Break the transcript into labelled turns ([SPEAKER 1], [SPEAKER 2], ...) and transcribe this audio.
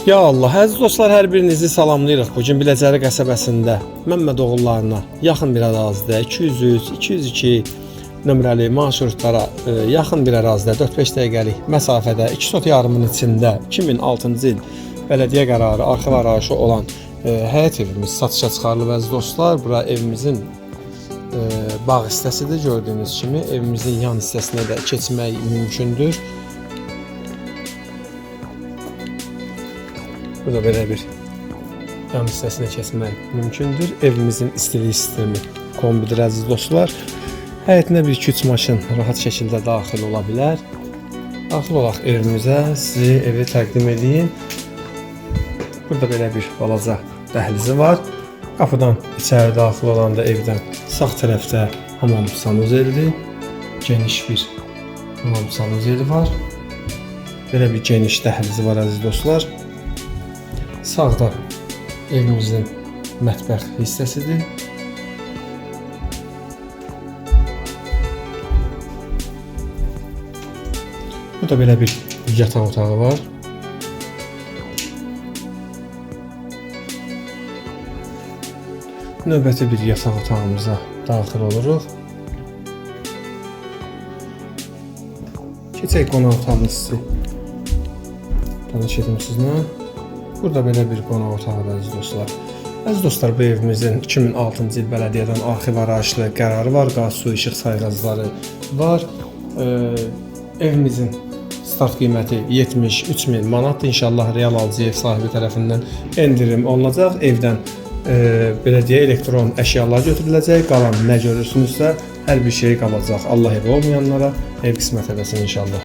[SPEAKER 1] Ya Allah, əziz dostlar, hər birinizi salamlayırıq. Bugün Biləcəri qəsəbəsində Məmmədoğullarına yaxın bir ərazidə 203, 202 nömrəli marşrutlara yaxın bir ərazidə 4-5 dəqiqəlik məsafədə 2 sot yarımın içində 2006-cı il bələdiyyə qərarı arxiv arayışı olan həyət evimiz satışa çıxarılıb əziz dostlar. Bura evimizin bağ hissəsidir. Gördüyünüz kimi evimizin yan hissəsinə də keçmək mümkündür. Burada belə bir yan hissəsinə keçmək mümkündür. Evimizin istilik sistemi kombidir əziz dostlar. Həyətinə 1-2-3 maşın rahat şəkildə daxil ola bilər. Daxil olaq evimizə, sizi evi təqdim edeyim. Burada belə bir balaca dəhlizi var. Qapıdan içəri daxil olanda evdən sağ tərəfdə hamam sanuzelidir. Geniş bir hamam sanuzeli var. Belə bir geniş dəhlizi var əziz dostlar. Sağda evimizin mətbəx hissəsidir. Burada belə bir yataq otağı var. Növbəti bir yataq otağımıza daxil oluruq. Keçək qonaq otağını sizi tanış edim sizlə. Burada belə bir qonaq otağı var əziz dostlar. Əziz dostlar, bu evimizin 2006-cı il bələdiyyədən arxiv arayışlı qərarı var. Qaz, su, işıq sayğacları var. Evimizin start qiyməti 73.000 manatdır. İnşallah real alıcı ev sahibi tərəfindən endirim olunacaq. Evdən belediyə elektron əşyalar götürüləcək. Qalan nə görürsünüzsə hər bir şey qalacaq. Allah evi olmayanlara ev qismət edəsin inşallah.